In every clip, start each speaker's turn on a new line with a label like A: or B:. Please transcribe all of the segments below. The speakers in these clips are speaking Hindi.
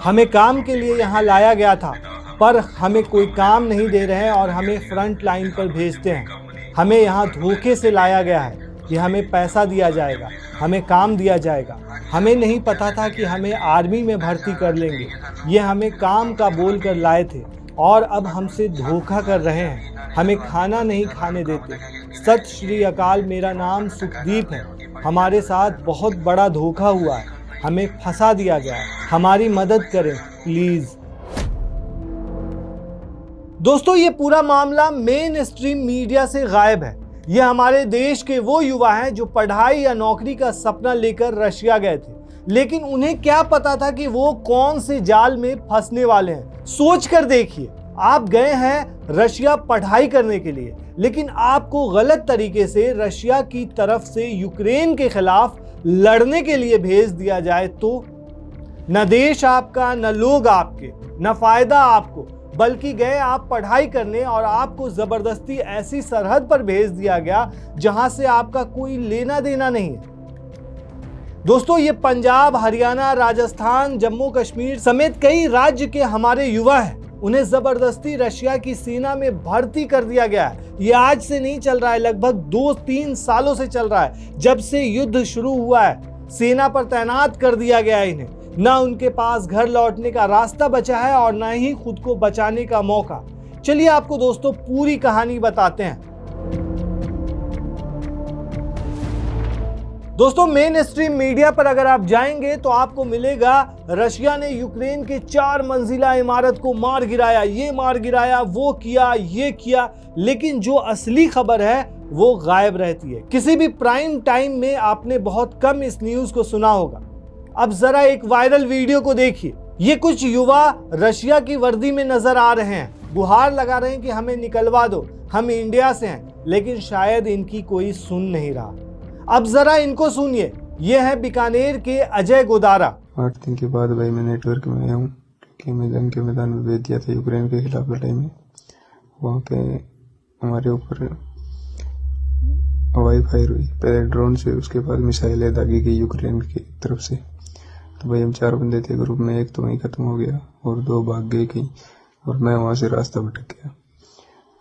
A: हमें काम के लिए यहाँ लाया गया था, पर हमें कोई काम नहीं दे रहे हैं और हमें फ्रंट लाइन पर भेजते हैं। हमें यहाँ धोखे से लाया गया है कि हमें पैसा दिया जाएगा, हमें काम दिया जाएगा। हमें नहीं पता था कि हमें आर्मी में भर्ती कर लेंगे। ये हमें काम का बोल कर लाए थे और अब हमसे धोखा कर रहे हैं। हमें खाना नहीं खाने देते। सत श्री अकाल, मेरा नाम सुखदीप है। हमारे साथ बहुत बड़ा धोखा हुआ है, हमें फंसा दिया गया है। हमारी मदद करें प्लीज। दोस्तों, ये पूरा मामला मेन स्ट्रीम मीडिया से गायब है। ये हमारे देश के वो युवा हैं जो पढ़ाई या नौकरी का सपना लेकर रशिया गए थे, लेकिन उन्हें क्या पता था कि वो कौन से जाल में फंसने वाले हैं। सोच कर देखिए, आप गए हैं रशिया पढ़ाई करने के लिए, लेकिन आपको गलत तरीके से रशिया की तरफ से यूक्रेन के खिलाफ लड़ने के लिए भेज दिया जाए तो न देश आपका, न लोग आपके, न फायदा आपको, बल्कि गए आप पढ़ाई करने और आपको जबरदस्ती ऐसी सरहद पर भेज दिया गया जहां से आपका कोई लेना देना नहीं है। दोस्तों, ये पंजाब, हरियाणा, राजस्थान, जम्मू कश्मीर समेत कई राज्य के हमारे युवा हैं। उन्हें जबरदस्ती रशिया की सेना में भर्ती कर दिया गया है। ये आज से नहीं चल रहा है, लगभग 2-3 सालों से चल रहा है। जब से युद्ध शुरू हुआ है, सेना पर तैनात कर दिया गया है इन्हें। ना उनके पास घर लौटने का रास्ता बचा है और ना ही खुद को बचाने का मौका। चलिए आपको दोस्तों पूरी कहानी बताते हैं। दोस्तों, मेन स्ट्रीम मीडिया पर अगर आप जाएंगे तो आपको मिलेगा रशिया ने यूक्रेन के 4 मंजिला इमारत को मार गिराया, ये मार गिराया, वो किया, ये किया। लेकिन जो असली खबर है वो गायब रहती है। किसी भी प्राइम टाइम में आपने बहुत कम इस न्यूज को सुना होगा। अब जरा एक वायरल वीडियो को देखिए। ये कुछ युवा रशिया की वर्दी में नजर आ रहे हैं, गुहार लगा रहे हैं कि हमें निकलवा दो, हम इंडिया से हैं, लेकिन शायद इनकी कोई सुन नहीं रहा। अब जरा इनको सुनिए। ये है बीकानेर के अजय गोदारा।
B: 8 दिन के बाद भाई मैं नेटवर्क में आया हूँ, क्योंकि मैं जंग के मैदान में भेज दिया था यूक्रेन के खिलाफ लड़ाई में। वहाँ पे हमारे ऊपर हवाई फायर हुई, पहले ड्रोन से, उसके बाद मिसाइलें दागी गई यूक्रेन की तरफ से। तो भाई हम 4 बंदे थे ग्रुप में, एक तो वहीं खत्म हो गया और 2 भाग गए कहीं, और मैं वहाँ से रास्ता भटक गया।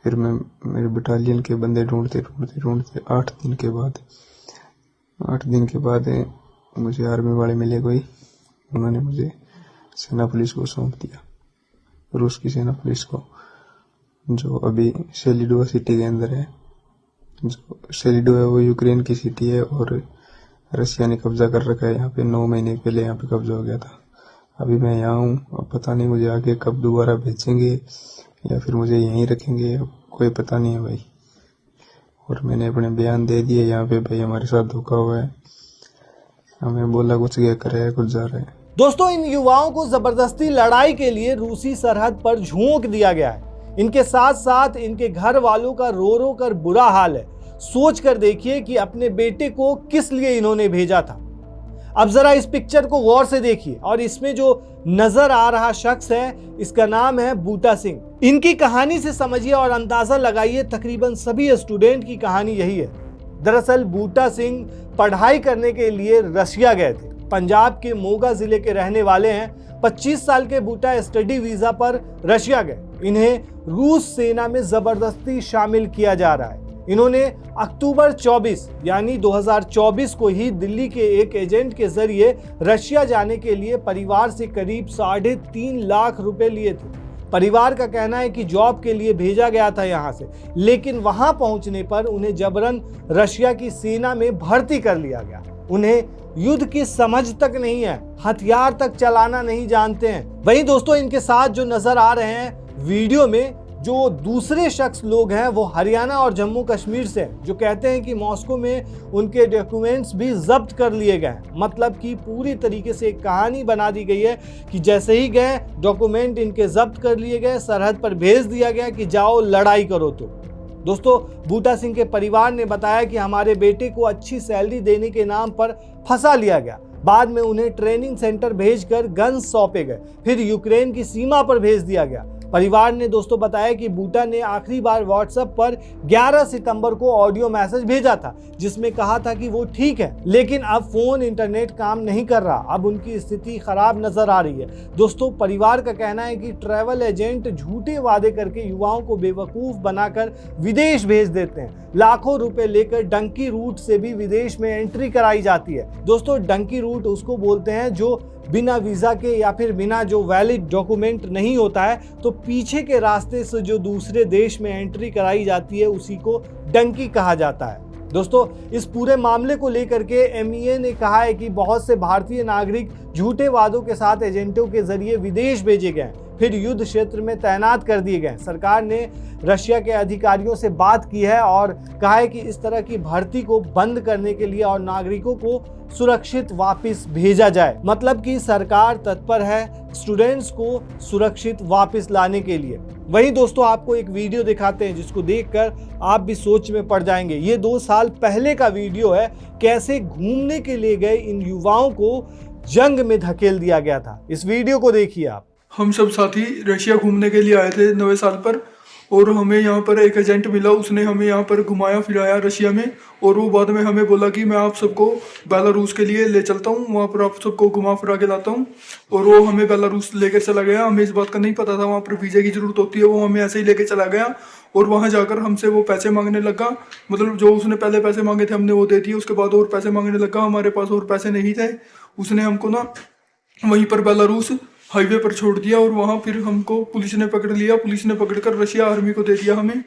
B: फिर मैं मेरे बटालियन के बंदे ढूंढते 8 दिन के बाद मुझे आर्मी वाले मिले कोई। उन्होंने मुझे सेना पुलिस को सौंप दिया, रूस की सेना पुलिस को, जो अभी सेलिडोवा सिटी के अंदर है। जो सेलिडोवा है वो यूक्रेन की सिटी है और रशिया ने कब्जा कर रखा है यहाँ पे। 9 महीने पहले यहाँ पे कब्जा हो गया था। अभी मैं यहाँ हूँ, अब पता नहीं मुझे आगे कब दोबारा भेजेंगे या फिर मुझे यहीं रखेंगे, अब कोई पता नहीं है भाई। और मैंने अपने बयान दे दिए यहाँ पे, भाई हमारे साथ धोखा हुआ है, हमें बोला कुछ गया कर रहा है, कुछ जा रहा है।
A: दोस्तों, इन युवाओं को जबरदस्ती लड़ाई के लिए रूसी सरहद पर झोंक दिया गया है। इनके साथ साथ इनके घर वालों का रो रो कर बुरा हाल है। सोच कर देखिए कि अपने बेटे को किस लिए इन्होंने भेजा था। अब जरा इस पिक्चर को गौर से देखिए और इसमें जो नजर आ रहा शख्स है, इसका नाम है बूटा सिंह। इनकी कहानी से समझिए और अंदाजा लगाइए, तकरीबन सभी स्टूडेंट की कहानी यही है। दरअसल बूटा सिंह पढ़ाई करने के लिए रशिया गए थे। पंजाब के मोगा जिले के रहने वाले हैं। 25 साल के बूटा स्टडी वीजा पर रशिया गए। इन्हें रूस सेना में जबरदस्ती शामिल किया जा रहा है। इन्होंने अक्टूबर 24 यानी 2024 को ही दिल्ली के एक एजेंट के जरिए रशिया जाने के लिए परिवार से करीब 3.5 लाख रुपए लिए थे। परिवार का कहना है कि जॉब के लिए भेजा गया था यहाँ से, लेकिन वहां पहुंचने पर उन्हें जबरन रशिया की सेना में भर्ती कर लिया गया। उन्हें युद्ध की समझ तक नहीं है, हथियार तक चलाना नहीं जानते हैं। वहीं दोस्तों, इनके साथ जो नजर आ रहे हैं वीडियो में, जो दूसरे शख्स लोग हैं वो हरियाणा और जम्मू कश्मीर से हैं, जो कहते हैं कि मॉस्को में उनके डॉक्यूमेंट्स भी जब्त कर लिए गए। मतलब कि पूरी तरीके से एक कहानी बना दी गई है कि जैसे ही गए डॉक्यूमेंट इनके जब्त कर लिए गए, सरहद पर भेज दिया गया कि जाओ लड़ाई करो। तो दोस्तों, बूटा सिंह के परिवार ने बताया कि हमारे बेटे को अच्छी सैलरी देने के नाम पर फंसा लिया गया। बाद में उन्हें ट्रेनिंग सेंटर भेजकर गन्स सौंपे गए, फिर यूक्रेन की सीमा पर भेज दिया गया। परिवार ने दोस्तों बताया कि बूटा ने आखिरी बार व्हाट्सएप पर 11 सितंबर को ऑडियो मैसेज भेजा था जिसमें कहा था कि वो ठीक है, लेकिन अब फोन इंटरनेट काम नहीं कर रहा। अब उनकी स्थिति खराब नजर आ रही है। दोस्तों परिवार का कहना है कि ट्रैवल एजेंट झूठे वादे करके युवाओं को बेवकूफ बनाकर विदेश भेज देते हैं। लाखों रुपए लेकर डंकी रूट से भी विदेश में एंट्री कराई जाती है। दोस्तों डंकी रूट उसको बोलते हैं जो बिना वीजा के या फिर बिना जो वैलिड डॉक्यूमेंट नहीं होता है, तो पीछे के रास्ते से जो दूसरे देश में एंट्री कराई जाती है उसी को डंकी कहा जाता है। दोस्तों इस पूरे मामले को लेकर के MEA ने कहा है कि बहुत से भारतीय नागरिक झूठे वादों के साथ एजेंटों के जरिए विदेश भेजे गए, फिर युद्ध क्षेत्र में तैनात कर दिए गए। सरकार ने रशिया के अधिकारियों से बात की है और कहा है कि इस तरह की भर्ती को बंद करने के लिए और नागरिकों को सुरक्षित वापस भेजा जाए। मतलब कि सरकार तत्पर है स्टूडेंट्स को सुरक्षित वापस लाने के लिए। वहीं दोस्तों आपको एक वीडियो दिखाते हैं जिसको देखकर आप भी सोच में पड़ जाएंगे। ये 2 साल पहले का वीडियो है, कैसे घूमने के लिए गए इन युवाओं को जंग में धकेल दिया गया था। इस वीडियो को देखिए आप।
C: हम सब साथी रशिया घूमने के लिए आए थे नए साल पर, और हमें यहाँ पर एक एजेंट मिला। उसने हमें यहाँ पर घुमाया फिराया रशिया में, और वो बाद में हमें बोला कि मैं आप सबको बेलारूस के लिए ले चलता हूँ, वहाँ पर आप सबको घुमा फिरा के लाता हूँ। और वो हमें बेलारूस लेकर चला गया। हमें इस बात का नहीं पता था वहाँ पर वीज़े की ज़रूरत होती है। वो हमें ऐसे ही लेके चला गया और वहाँ जाकर हमसे वो पैसे मांगने लगा। मतलब जो उसने पहले पैसे मांगे थे हमने वो दे दिए, उसके बाद और पैसे मांगने लगा। हमारे पास और पैसे नहीं थे। उसने हमको ना वहीं पर बेलारूस हाईवे पर छोड़ दिया और वहाँ फिर हमको पुलिस ने पकड़ लिया। पुलिस ने पकड़कर रशिया आर्मी को दे दिया हमें।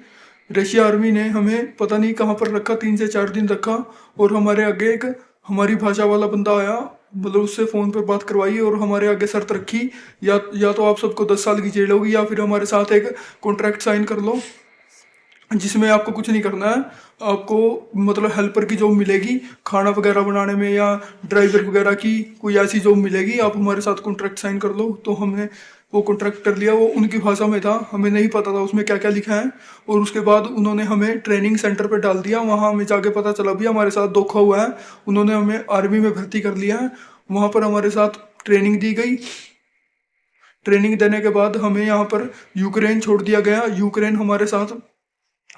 C: रशिया आर्मी ने हमें पता नहीं कहाँ पर रखा, 3 से 4 दिन रखा। और हमारे आगे एक हमारी भाषा वाला बंदा आया, मतलब उससे फ़ोन पर बात करवाई और हमारे आगे शर्त रखी, या तो आप सबको 10 साल की जेल होगी या फिर हमारे साथ एक कॉन्ट्रैक्ट साइन कर लो जिसमें आपको कुछ नहीं करना है। आपको मतलब हेल्पर की जॉब मिलेगी, खाना वगैरह बनाने में, या ड्राइवर वगैरह की कोई ऐसी जॉब मिलेगी। आप हमारे साथ कॉन्ट्रैक्ट साइन कर लो। तो हमने वो कॉन्ट्रैक्ट कर लिया। वो उनकी भाषा में था, हमें नहीं पता था उसमें क्या क्या लिखा है। और उसके बाद उन्होंने हमें ट्रेनिंग सेंटर पर डाल दिया। वहाँ हमें जाके पता चला भी हमारे साथ धोखा हुआ है। उन्होंने हमें आर्मी में भर्ती कर लिया है। वहाँ पर हमारे साथ ट्रेनिंग दी गई। ट्रेनिंग देने के बाद हमें यहाँ पर यूक्रेन छोड़ दिया गया। यूक्रेन हमारे साथ,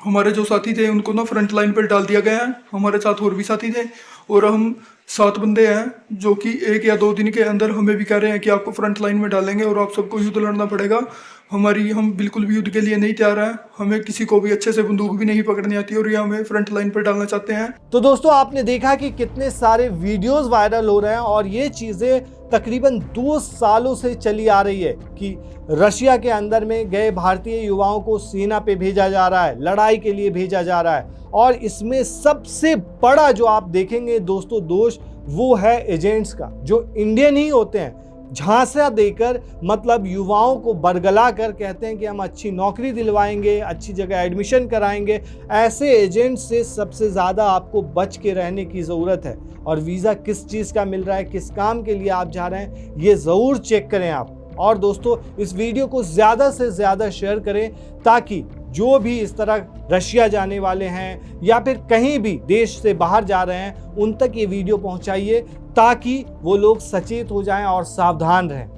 C: हमारे जो साथी थे उनको ना फ्रंट लाइन पर डाल दिया गया है। हमारे साथ और भी साथी थे और हम 7 बंदे हैं जो कि 1 या 2 दिन के अंदर हमें भी कह रहे हैं कि आपको फ्रंट लाइन में डालेंगे और आप सबको युद्ध लड़ना पड़ेगा। हम बिल्कुल भी युद्ध के लिए नहीं तैयार हैं। हमें किसी को भी अच्छे से बंदूक भी नहीं पकड़नी आती और ये हमें फ्रंट लाइन पर डालना चाहते हैं।
A: तो दोस्तों आपने देखा कि कितने सारे वीडियोस वायरल हो रहे हैं और ये चीजें तकरीबन 2 सालों से चली आ रही है कि रशिया के अंदर में गए भारतीय युवाओं को सेना पे भेजा जा रहा है, लड़ाई के लिए भेजा जा रहा है। और इसमें सबसे बड़ा जो आप देखेंगे दोस्तों दोष, वो है एजेंट्स का, जो इंडियन ही होते हैं। झांसा देकर मतलब युवाओं को बरगला कर कहते हैं कि हम अच्छी नौकरी दिलवाएंगे, अच्छी जगह एडमिशन कराएंगे। ऐसे एजेंट से सबसे ज़्यादा आपको बच के रहने की ज़रूरत है। और वीज़ा किस चीज़ का मिल रहा है, किस काम के लिए आप जा रहे हैं, ये ज़रूर चेक करें आप। और दोस्तों इस वीडियो को ज़्यादा से ज़्यादा शेयर करें ताकि जो भी इस तरह रशिया जाने वाले हैं या फिर कहीं भी देश से बाहर जा रहे हैं उन तक ये वीडियो पहुंचाइए ताकि वो लोग सचेत हो जाएं और सावधान रहें।